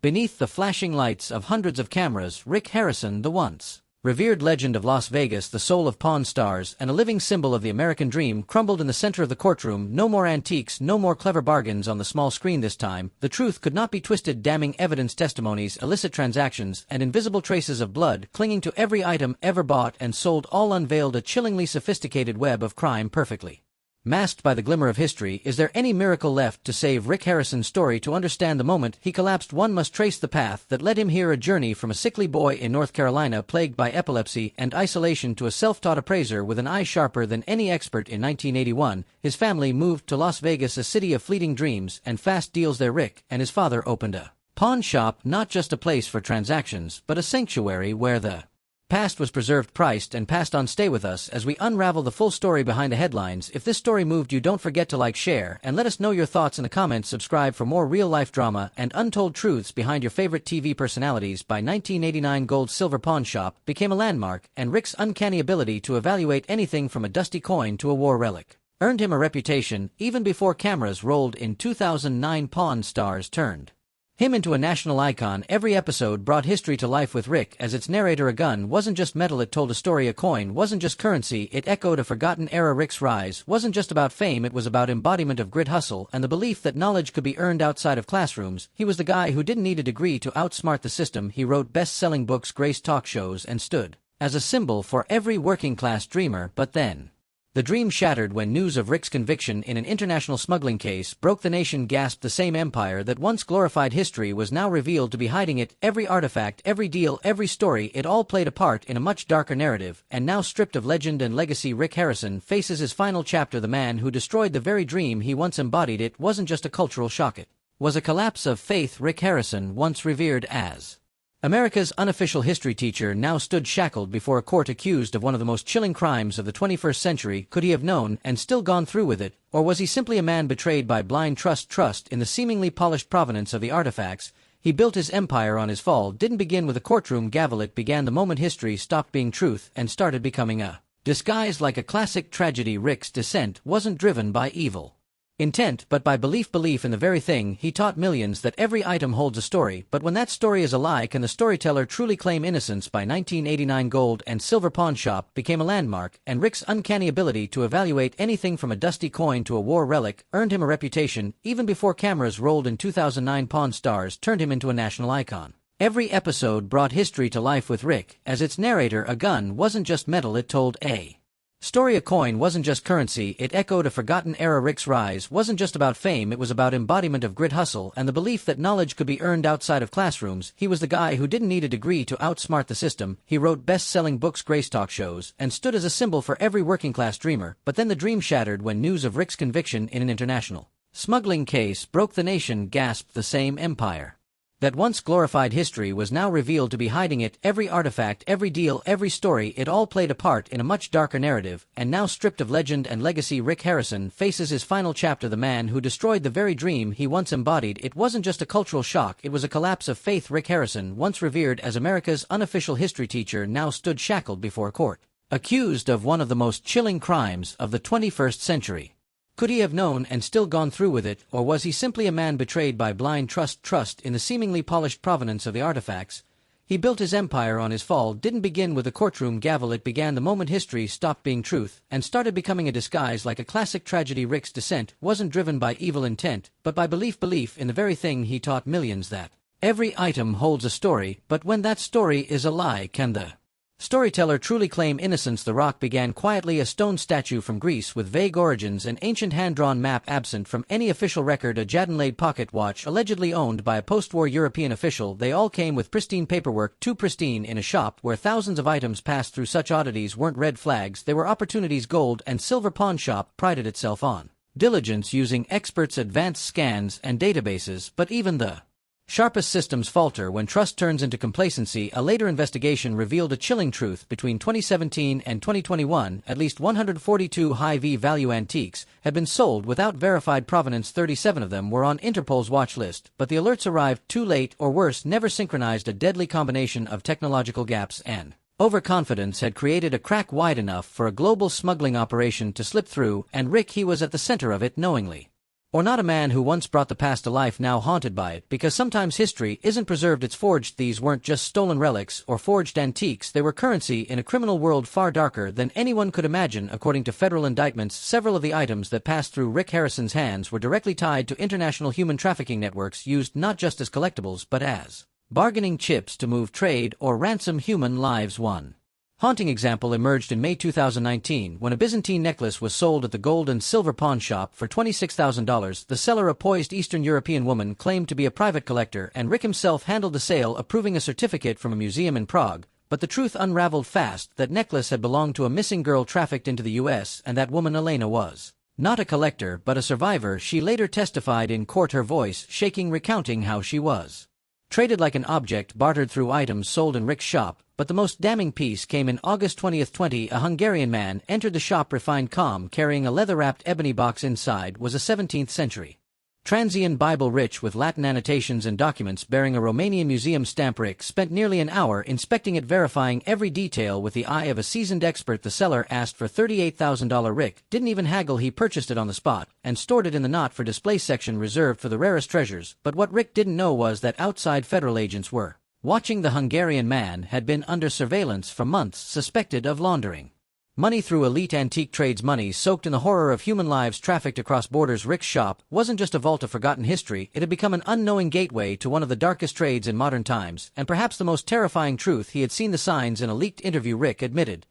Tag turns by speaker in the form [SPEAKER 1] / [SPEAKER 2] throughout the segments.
[SPEAKER 1] Beneath the flashing lights of hundreds of cameras, Rick Harrison, the once revered legend of Las Vegas, the soul of Pawn Stars, and a living symbol of the American dream, crumbled in the center of the courtroom. No more antiques, no more clever bargains on the small screen this time. The truth could not be twisted. Damning evidence, testimonies, illicit transactions, and invisible traces of blood clinging to every item ever bought and sold, all unveiled a chillingly sophisticated web of crime perfectly masked by the glimmer of history. Is there any miracle left to save Rick Harrison's story? To understand the moment he collapsed, one must trace the path that led him here, a journey from a sickly boy in North Carolina plagued by epilepsy and isolation to a self-taught appraiser with an eye sharper than any expert. In 1981, his family moved to Las Vegas, a city of fleeting dreams and fast deals. There Rick and his father opened a pawn shop, not just a place for transactions, but a sanctuary where the past was preserved, priced, and passed on. Stay with us as we unravel the full story behind the headlines. If this story moved you, don't forget to like, share, and let us know your thoughts in the comments. Subscribe for more real-life drama and untold truths behind your favorite TV personalities. By 1989, Gold Silver Pawn Shop became a landmark, and Rick's uncanny ability to evaluate anything from a dusty coin to a war relic earned him a reputation even before cameras rolled. In 2009, Pawn Stars turned him into a national icon. Every episode brought history to life with Rick as its narrator. A gun wasn't just metal, it told a story. A coin wasn't just currency, it echoed a forgotten era. Rick's rise wasn't just about fame, it was about embodiment of grit, hustle, and the belief that knowledge could be earned outside of classrooms. He was the guy who didn't need a degree to outsmart the system. He wrote best-selling books, graced talk shows, and stood as a symbol for every working-class dreamer. But then the dream shattered when news of Rick's conviction in an international smuggling case broke the nation. Gasped. The same empire that once glorified history was now revealed to be hiding it. Every artifact, every deal, every story, it all played a part in a much darker narrative. And now, stripped of legend and legacy, Rick Harrison faces his final chapter. The man who destroyed the very dream he once embodied. It wasn't just a cultural shock, it was a collapse of faith. Rick Harrison, once revered as America's unofficial history teacher, now stood shackled before a court, accused of one of the most chilling crimes of the 21st century. Could he have known and still gone through with it, or was he simply a man betrayed by blind trust? Trust in the seemingly polished provenance of the artifacts he built his empire on. His fall didn't begin with a courtroom gavel, it began the moment history stopped being truth and started becoming a disguise. Like a classic tragedy, Rick's descent wasn't driven by evil intent, but by belief in the very thing he taught millions, that every item holds a story. But when that story is a lie, can the storyteller truly claim innocence? By 1989, Gold and Silver Pawn Shop became a landmark, and Rick's uncanny ability to evaluate anything from a dusty coin to a war relic earned him a reputation even before cameras rolled. In 2009, Pawn Stars turned him into a national icon. Every episode brought history to life with Rick as its narrator. A gun wasn't just metal, it told a story. A coin wasn't just currency, it echoed a forgotten era. Rick's rise wasn't just about fame, it was about embodiment of grit, hustle, and the belief that knowledge could be earned outside of classrooms. He was the guy who didn't need a degree to outsmart the system. He wrote best-selling books, graced talk shows, and stood as a symbol for every working-class dreamer. But then the dream shattered when news of Rick's conviction in an international smuggling case broke the nation. Gasped. The same empire that once glorified history was now revealed to be hiding it. Every artifact, every deal, every story, it all played a part in a much darker narrative. And now, stripped of legend and legacy, Rick Harrison faces his final chapter. The man who destroyed the very dream he once embodied. It wasn't just a cultural shock, it was a collapse of faith. Rick Harrison, once revered as America's unofficial history teacher, now stood shackled before a court, accused of one of the most chilling crimes of the 21st century. Could he have known and still gone through with it, or was he simply a man betrayed by blind trust? Trust in the seemingly polished provenance of the artifacts he built his empire on. His fall didn't begin with a courtroom gavel, it began the moment history stopped being truth and started becoming a disguise. Like a classic tragedy, Rick's descent wasn't driven by evil intent, but by belief in the very thing he taught millions, that every item holds a story. But when that story is a lie, can the storyteller truly claim innocence? The Rock began quietly, a stone statue from Greece with vague origins, an ancient hand-drawn map absent from any official record, a jade-inlaid pocket watch allegedly owned by a post-war European official. They all came with pristine paperwork, too pristine. In a shop where thousands of items passed through, such oddities weren't red flags, they were opportunities. Gold and Silver Pawn Shop prided itself on diligence, using experts' advanced scans and databases. But even the sharpest systems falter when trust turns into complacency. A later investigation revealed a chilling truth. Between 2017 and 2021, at least 142 high-value antiques had been sold without verified provenance. 37 of them were on Interpol's watch list, but the alerts arrived too late, or worse, never synchronized. A deadly combination of technological gaps and overconfidence had created a crack wide enough for a global smuggling operation to slip through, and Rick, he was at the center of it, knowingly Or not a man who once brought the past to life now haunted by it, because sometimes history isn't preserved, it's forged. These weren't just stolen relics or forged antiques, they were currency in a criminal world far darker than anyone could imagine. According to federal indictments, several of the items that passed through Rick Harrison's hands were directly tied to international human trafficking networks used not just as collectibles but as bargaining chips to move trade or ransom human lives. One haunting example emerged in May 2019 when a Byzantine necklace was sold at the gold and silver pawn shop for $26,000. The seller, a poised Eastern European woman, claimed to be a private collector, and Rick himself handled the sale, approving a certificate from a museum in Prague. But the truth unraveled fast. That necklace had belonged to a missing girl trafficked into the U.S., and that woman, Elena, was not a collector but a survivor. She later testified in court, her voice shaking, recounting how she was traded like an object, bartered through items sold in Rick's shop. But the most damning piece came in August 2020. A Hungarian man entered the shop, refined calm, carrying a leather-wrapped ebony box. Inside was a 17th century Transian Bible, rich with Latin annotations and documents bearing a Romanian museum stamp. Rick spent nearly an hour inspecting it, verifying every detail with the eye of a seasoned expert. The seller asked for $38,000. Rick didn't even haggle. He purchased it on the spot and stored it in the not-for-display section reserved for the rarest treasures. But what Rick didn't know was that outside federal agents were watching. The Hungarian man had been under surveillance for months, suspected of laundering money through elite antique trades, money soaked in the horror of human lives trafficked across borders. Rick's shop wasn't just a vault of forgotten history, it had become an unknowing gateway to one of the darkest trades in modern times, and perhaps the most terrifying truth. He had seen the signs in a leaked interview. Rick admitted,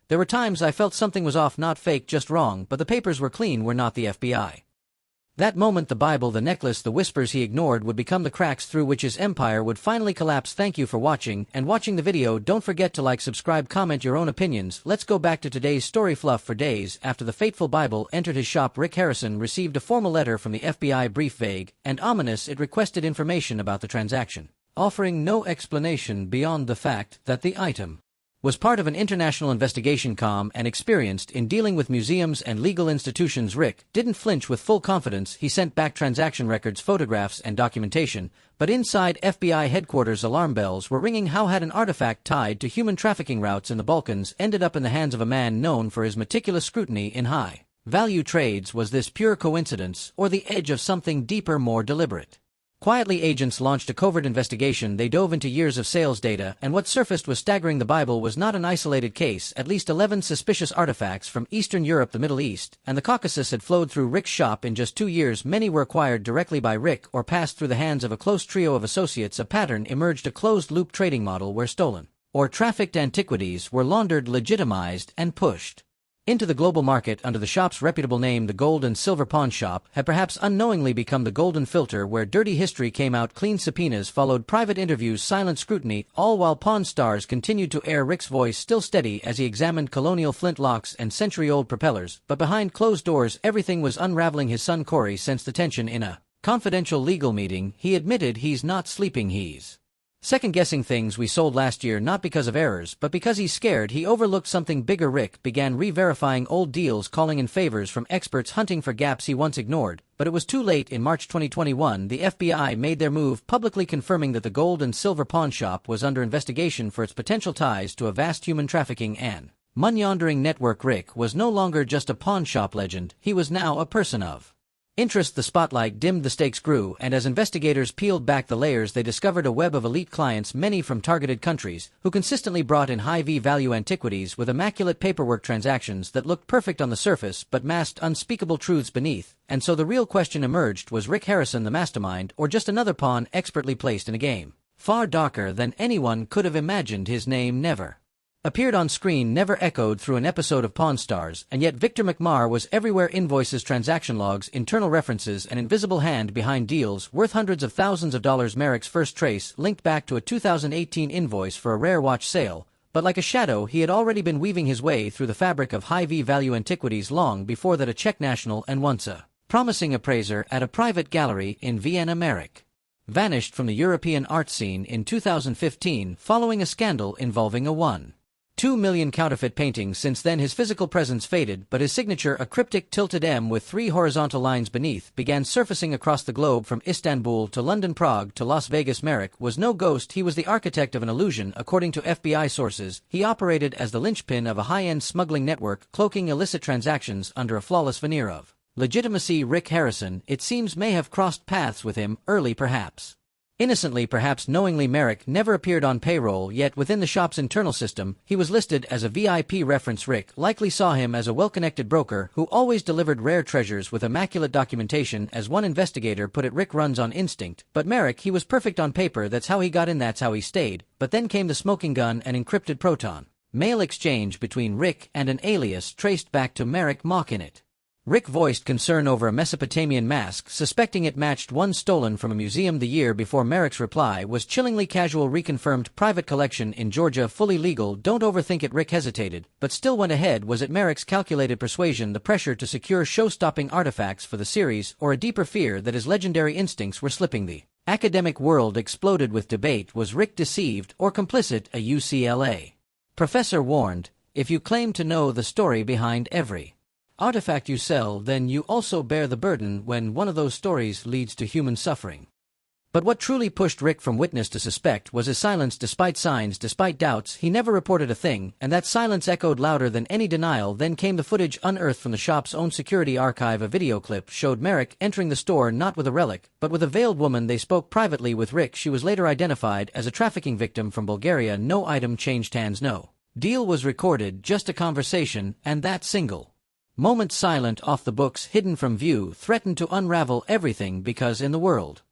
[SPEAKER 1] "There were times I felt something was off, not fake, just wrong, but the papers were clean, we're not the FBI." That moment, the Bible, the necklace, the whispers he ignored would become the cracks through which his empire would finally collapse. Thank you for watching, and watching the video. Don't forget to like, subscribe, comment your own opinions. Let's go back to today's story. Fluff. For days after the fateful Bible entered his shop, Rick Harrison received a formal letter from the FBI. Brief, vague, and ominous, it requested information about the transaction, offering no explanation beyond the fact that the item was part of an international investigation. Calm and experienced in dealing with museums and legal institutions, Rick didn't flinch. With full confidence, he sent back transaction records, photographs, and documentation. But inside FBI headquarters, alarm bells were ringing. How had an artifact tied to human trafficking routes in the Balkans ended up in the hands of a man known for his meticulous scrutiny in high-value trades? Was this pure coincidence, or the edge of something deeper, more deliberate? Quietly, agents launched a covert investigation. They dove into years of sales data, and what surfaced was staggering. The Bible was not an isolated case. At least 11 suspicious artifacts from Eastern Europe, the Middle East, and the Caucasus had flowed through Rick's shop in just 2 years. Many were acquired directly by Rick or passed through the hands of a close trio of associates. A pattern emerged, a closed-loop trading model where stolen or trafficked antiquities were laundered, legitimized, and pushed into the global market under the shop's reputable name. The Gold and Silver Pawn Shop had perhaps unknowingly become the golden filter where dirty history came out. Clean subpoenas followed, private interviews, silent scrutiny, all while Pawn Stars continued to air. Rick's voice still steady as he examined colonial flintlocks and century-old propellers, but behind closed doors everything was unraveling. His son Corey sensed the tension. In a confidential legal meeting, he admitted he's not sleeping. He's second-guessing things we sold last year, not because of errors, but because he's scared he overlooked something bigger. Rick began re-verifying old deals, calling in favors from experts, hunting for gaps he once ignored. But it was too late. In March 2021, the FBI made their move, publicly confirming that the Gold and Silver Pawn Shop was under investigation for its potential ties to a vast human trafficking and money-laundering network. Rick was no longer just a pawn shop legend, he was now a person of interest. The spotlight dimmed, the stakes grew, and as investigators peeled back the layers, they discovered a web of elite clients, many from targeted countries, who consistently brought in high-value antiquities with immaculate paperwork, transactions that looked perfect on the surface but masked unspeakable truths beneath. And so the real question emerged: was Rick Harrison the mastermind, or just another pawn expertly placed in a game far darker than anyone could have imagined? His name never appeared on screen, never echoed through an episode of Pawn Stars, and yet Victor McMarr was everywhere. Invoices, transaction logs, internal references, an invisible hand behind deals worth hundreds of thousands of dollars. Merrick's first trace linked back to a 2018 invoice for a rare watch sale, but like a shadow he had already been weaving his way through the fabric of high-value antiquities long before that. A Czech national and once a promising appraiser at a private gallery in Vienna, Merrick vanished from the European art scene in 2015 following a scandal involving a 1.2 million counterfeit paintings. Since then his physical presence faded, but his signature, a cryptic tilted M with 3 horizontal lines beneath, began surfacing across the globe. From Istanbul to London, Prague to Las Vegas, Merrick was no ghost, he was the architect of an illusion. According to FBI sources, he operated as the linchpin of a high-end smuggling network, cloaking illicit transactions under a flawless veneer of Legitimacy. Rick Harrison, it seems, may have crossed paths with him, early perhaps. Innocently, perhaps knowingly. Merrick never appeared on payroll, yet within the shop's internal system, he was listed as a VIP reference. Rick likely saw him as a well-connected broker who always delivered rare treasures with immaculate documentation. As one investigator put it, Rick runs on instinct, but Merrick, he was perfect on paper. That's how he got in, that's how he stayed. But then came the smoking gun and encrypted proton mail exchange between Rick and an alias traced back to Merrick Mockinit. Rick voiced concern over a Mesopotamian mask, suspecting it matched one stolen from a museum the year before. Merrick's reply was chillingly casual. Reconfirmed private collection in Georgia, fully legal. Don't overthink it. Rick hesitated, but still went ahead. Was it Merrick's calculated persuasion, the pressure to secure show-stopping artifacts for the series, or a deeper fear that his legendary instincts were slipping? The academic world exploded with debate. Was Rick deceived or complicit? A UCLA professor warned, if you claim to know the story behind every artifact you sell, then you also bear the burden when one of those stories leads to human suffering. But what truly pushed Rick from witness to suspect was his silence. Despite signs, despite doubts, he never reported a thing, and that silence echoed louder than any denial. Then came the footage unearthed from the shop's own security archive. A video clip showed Merrick entering the store not with a relic, but with a veiled woman. They spoke privately with Rick. She was later identified as a trafficking victim from Bulgaria. No item changed hands, no deal was recorded, just a conversation, and that single moment silent, off the books, hidden from view, threatened to unravel everything. Because in the world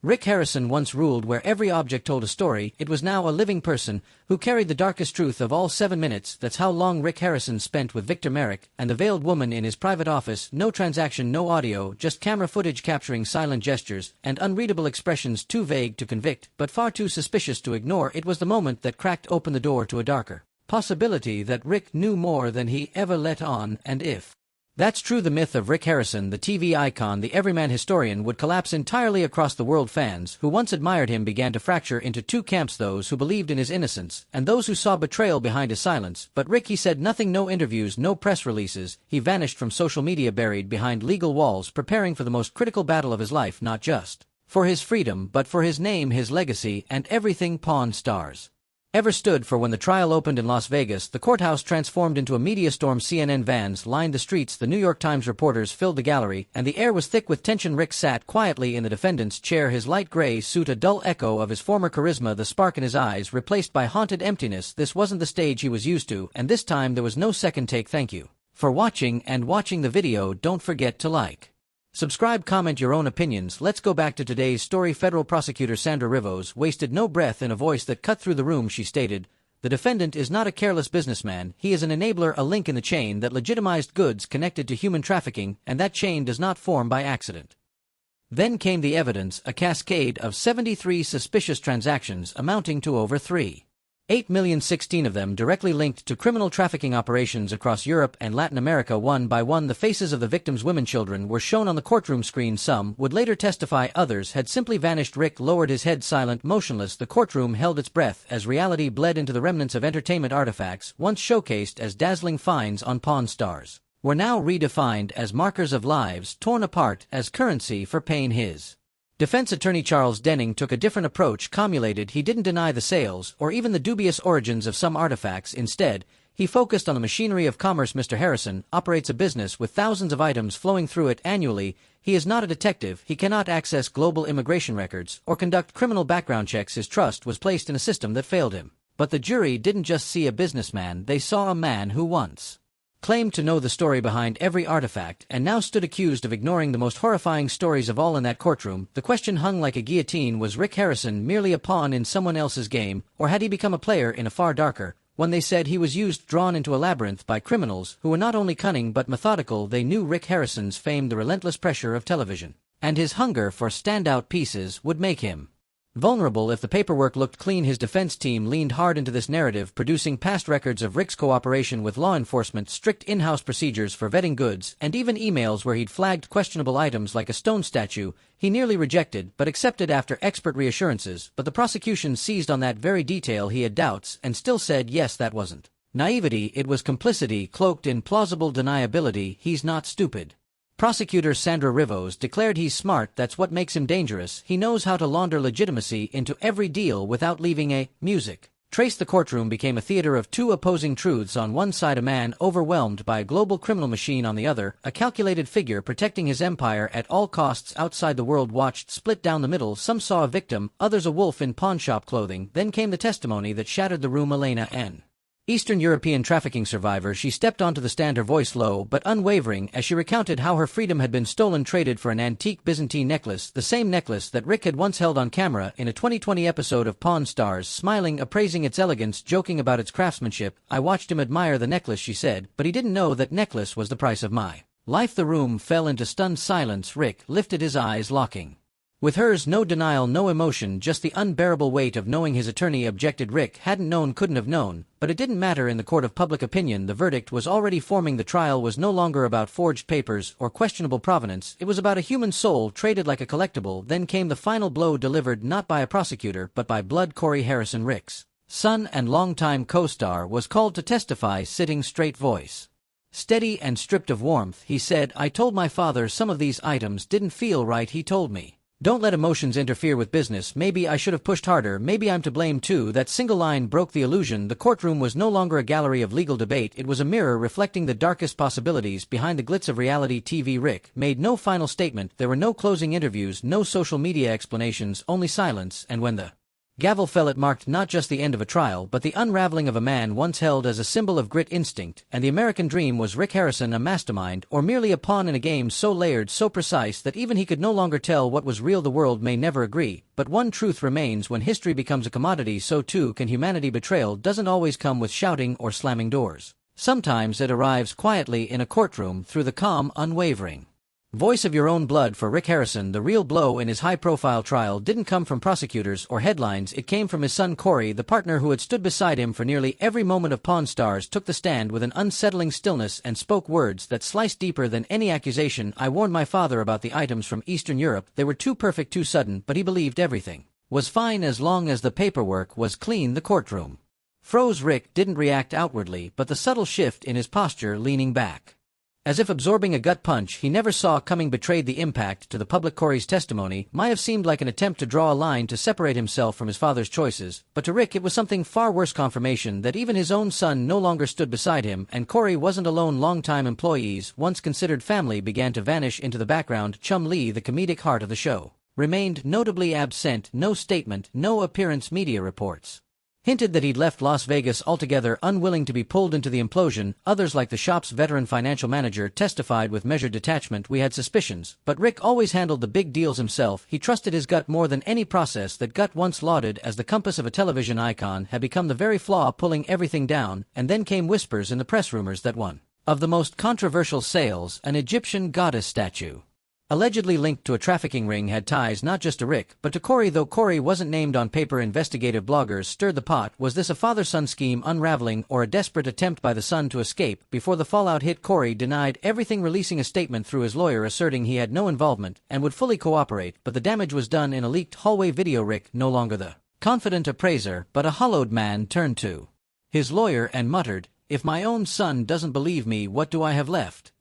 [SPEAKER 1] Rick Harrison once ruled, where every object told a story, it was now a living person who carried the darkest truth of all. 7 minutes, that's how long Rick Harrison spent with Victor Merrick and the veiled woman in his private office. No transaction, no audio, just camera footage capturing silent gestures and unreadable expressions, too vague to convict, but far too suspicious to ignore. It was the moment that cracked open the door to a darker possibility, that Rick knew more than he ever let on. And if that's true, the myth of Rick Harrison, the TV icon, the everyman historian, would collapse entirely across the world. Fans who once admired him began to fracture into two camps: those who believed in his innocence and those who saw betrayal behind his silence. But Rick, he said nothing, no interviews, no press releases. He vanished from social media, buried behind legal walls, preparing for the most critical battle of his life, not just for his freedom, but for his name, his legacy, and everything Pawn Stars ever stood for. When the trial opened in Las Vegas, the courthouse transformed into a media storm. CNN vans lined the streets, the New York Times reporters filled the gallery, and the air was thick with tension. Rick sat quietly in the defendant's chair, his light gray suit a dull echo of his former charisma, the spark in his eyes replaced by haunted emptiness. This wasn't the stage he was used to, and this time there was no second take. Thank you for watching, and watching the video, don't forget to like, subscribe, comment your own opinions. Let's go back to today's story. Federal prosecutor Sandra Rivos wasted no breath. In a voice that cut through the room, she stated, the defendant is not a careless businessman. He is an enabler, a link in the chain that legitimized goods connected to human trafficking, and that chain does not form by accident. Then came the evidence, a cascade of 73 suspicious transactions amounting to over 3.8 million, 16 of them directly linked to criminal trafficking operations across Europe and Latin America. One by one, the faces of the victims, women, children, were shown on the courtroom screen. Some would later testify, others had simply vanished. Rick lowered his head, silent, motionless. The courtroom held its breath as reality bled into the remnants of entertainment. Artifacts, once showcased as dazzling finds on Pawn Stars, were now redefined as markers of lives torn apart, as currency for pain. His defense attorney Charles Denning took a different approach. Cumulated, he didn't deny the sales or even the dubious origins of some artifacts. Instead, he focused on the machinery of commerce. Mr. Harrison operates a business with thousands of items flowing through it annually. He is not a detective. He cannot access global immigration records or conduct criminal background checks. His trust was placed in a system that failed him. But the jury didn't just see a businessman, they saw a man who once claimed to know the story behind every artifact and now stood accused of ignoring the most horrifying stories of all. In that courtroom, the question hung like a guillotine: was Rick Harrison merely a pawn in someone else's game, or had he become a player in a far darker one? They said he was used, drawn into a labyrinth by criminals who were not only cunning but methodical. They knew Rick Harrison's fame, the relentless pressure of television, and his hunger for standout pieces would make him vulnerable if the paperwork looked clean. His defense team leaned hard into this narrative, producing past records of Rick's cooperation with law enforcement, strict in-house procedures for vetting goods, and even emails where he'd flagged questionable items like a stone statue he nearly rejected but accepted after expert reassurances. But the prosecution seized on that very detail. He had doubts and still said yes. That wasn't naivety, it was complicity cloaked in plausible deniability. He's not stupid. Prosecutor Sandra Rivos declared he's smart. That's what makes him dangerous. He knows how to launder legitimacy into every deal without leaving a music Trace the courtroom became a theater of two opposing truths: on one side a man overwhelmed by a global criminal machine, on the other, a calculated figure protecting his empire at all costs. Outside, the world watched, split down the middle. Some saw a victim, others a wolf in pawnshop clothing. Then came the testimony that shattered the room. Elena N., Eastern European trafficking survivor, she stepped onto the stand, her voice low but unwavering, as she recounted how her freedom had been stolen, traded for an antique Byzantine necklace, the same necklace that Rick had once held on camera in a 2020 episode of Pawn Stars. Smiling, appraising its elegance, joking about its craftsmanship, I watched him admire the necklace, she said, but he didn't know that necklace was the price of my life. The room fell into stunned silence. Rick lifted his eyes, locking with hers. No denial, no emotion, just the unbearable weight of knowing. His attorney objected. Rick hadn't known, couldn't have known, but it didn't matter in the court of public opinion. The verdict was already forming. The trial was no longer about forged papers or questionable provenance. It was about a human soul traded like a collectible. Then came the final blow, delivered not by a prosecutor but by blood. Corey Harrison, Rick's son and longtime co-star, was called to testify. Sitting straight, voice steady and stripped of warmth, he said, "I told my father some of these items didn't feel right. He told me, don't let emotions interfere with business. Maybe I should have pushed harder. Maybe I'm to blame too." That single line broke the illusion. The courtroom was no longer a gallery of legal debate. It was a mirror reflecting the darkest possibilities behind the glitz of reality TV. Rick made no final statement. There were no closing interviews, no social media explanations, only silence. And when the gavel fell, it marked not just the end of a trial, but the unraveling of a man once held as a symbol of grit, instinct, and the American dream. Was Rick Harrison a mastermind, or merely a pawn in a game so layered, so precise, that even he could no longer tell what was real? The world may never agree, but one truth remains: when history becomes a commodity, so too can humanity. Betrayal doesn't always come with shouting or slamming doors. Sometimes it arrives quietly in a courtroom, through the calm, unwavering voice of your own blood. For Rick Harrison, the real blow in his high-profile trial didn't come from prosecutors or headlines. It came from his son Corey. The partner who had stood beside him for nearly every moment of Pawn Stars took the stand with an unsettling stillness and spoke words that sliced deeper than any accusation. "I warned my father about the items from Eastern Europe. They were too perfect, too sudden, but he believed everything was fine as long as the paperwork was clean." The courtroom froze. Rick didn't react outwardly, but the subtle shift in his posture, leaning back as if absorbing a gut punch he never saw coming, betrayed the impact to the public. Corey's testimony might have seemed like an attempt to draw a line to separate himself from his father's choices, but to Rick it was something far worse: confirmation that even his own son no longer stood beside him. And Corey wasn't alone. Longtime employees, once considered family, began to vanish into the background. Chum Lee, the comedic heart of the show, remained notably absent. No statement, no appearance. Media reports hinted that he'd left Las Vegas altogether, unwilling to be pulled into the implosion. Others, like the shop's veteran financial manager, testified with measured detachment. "We had suspicions, but Rick always handled the big deals himself. He trusted his gut more than any process." That gut, once lauded as the compass of a television icon, had become the very flaw pulling everything down. And then came whispers in the press, rumors that one of the most controversial sales, an Egyptian goddess statue allegedly linked to a trafficking ring, had ties not just to Rick, but to Corey. Though Corey wasn't named on paper, investigative bloggers stirred the pot. Was this a father-son scheme unraveling, or a desperate attempt by the son to escape? Before the fallout hit, Corey denied everything, releasing a statement through his lawyer asserting he had no involvement and would fully cooperate, but the damage was done in a leaked hallway video. Rick, no longer the confident appraiser, but a hollowed man, turned to his lawyer and muttered, "If my own son doesn't believe me, what do I have left?"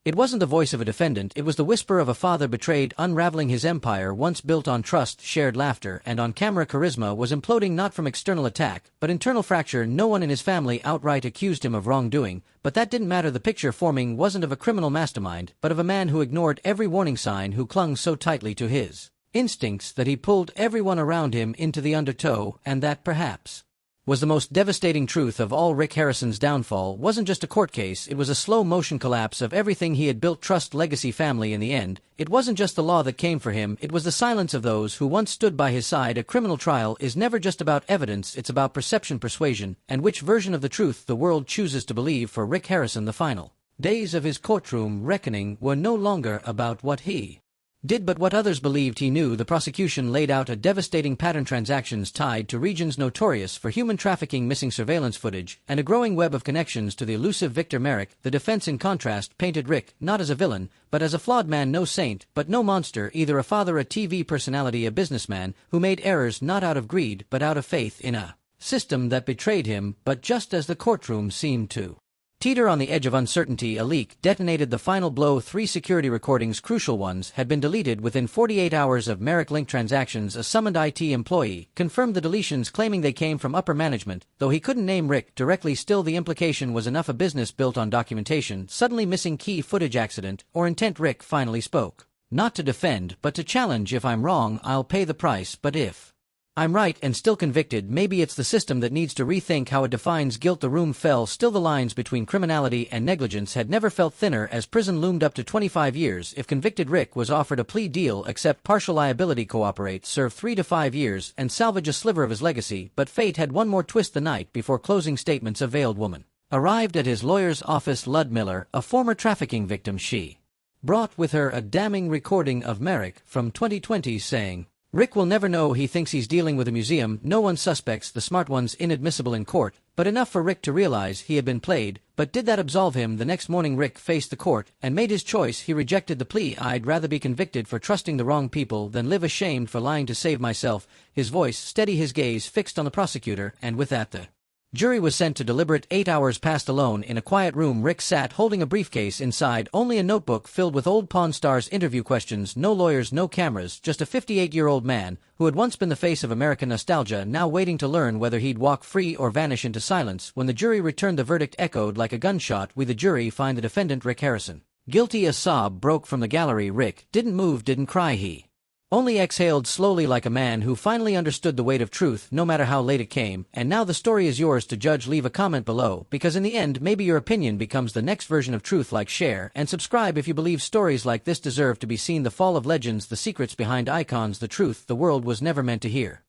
[SPEAKER 1] It wasn't the voice of a defendant, it was the whisper of a father betrayed, unraveling. His empire, once built on trust, shared laughter, and on-camera charisma, was imploding not from external attack, but internal fracture. No one in his family outright accused him of wrongdoing, but that didn't matter. The picture forming wasn't of a criminal mastermind, but of a man who ignored every warning sign, who clung so tightly to his instincts that he pulled everyone around him into the undertow. And that, perhaps, was the most devastating truth of all. Rick Harrison's downfall wasn't just a court case, it was a slow-motion collapse of everything he had built: trust, legacy, family. In the end, it wasn't just the law that came for him, it was the silence of those who once stood by his side. A criminal trial is never just about evidence, it's about perception, persuasion, and which version of the truth the world chooses to believe. For Rick Harrison, the final days of his courtroom reckoning were no longer about what he did but what others believed he knew. The prosecution laid out a devastating pattern: transactions tied to regions notorious for human trafficking, missing surveillance footage, and a growing web of connections to the elusive Victor Merrick. The defense, in contrast, painted Rick not as a villain, but as a flawed man, no saint, but no monster either, a father, a TV personality, a businessman who made errors not out of greed but out of faith in a system that betrayed him. But just as the courtroom seemed to Teeter on the edge of uncertainty, a leak detonated the final blow. 3 security recordings, crucial ones, had been deleted within 48 hours of Merrick Link transactions. A summoned IT employee confirmed the deletions, claiming they came from upper management, though he couldn't name Rick directly. Still, the implication was enough. A business built on documentation, suddenly missing key footage, accident, or intent. Rick finally spoke. Not to defend, but to challenge. If I'm wrong, I'll pay the price, but if I'm right and still convicted, maybe it's the system that needs to rethink how it defines guilt. The room fell still. The lines between criminality and negligence had never felt thinner as prison loomed up to 25 years. If convicted, Rick was offered a plea deal: accept partial liability, cooperate, serve 3 to 5 years, and salvage a sliver of his legacy. But fate had one more twist. The night before closing statements, a veiled woman arrived at his lawyer's office. Lud Miller, a former trafficking victim. She brought with her a damning recording of Merrick from 2020 saying, "Rick will never know. He thinks he's dealing with a museum. No one suspects. The smart one's inadmissible in court." But enough for Rick to realize he had been played. But did that absolve him? The next morning Rick faced the court and made his choice. He rejected the plea. "I'd rather be convicted for trusting the wrong people than live ashamed for lying to save myself." His voice steady, his gaze fixed on the prosecutor, and with that the jury was sent to deliberate. 8 hours passed. Alone in a quiet room, Rick sat holding a briefcase. Inside, only a notebook filled with old Pawn Stars interview questions. No lawyers, no cameras, just a 58-year-old man who had once been the face of American nostalgia, now waiting to learn whether he'd walk free or vanish into silence. When the jury returned, the verdict echoed like a gunshot. "We, the jury, find the defendant Rick Harrison guilty." A sob broke from the gallery. Rick didn't move, didn't cry. He only exhaled slowly, like a man who finally understood the weight of truth, no matter how late it came. And now the story is yours to judge. Leave a comment below, because in the end, maybe your opinion becomes the next version of truth. Like, share, and subscribe if you believe stories like this deserve to be seen. The fall of legends, the secrets behind icons, the truth the world was never meant to hear.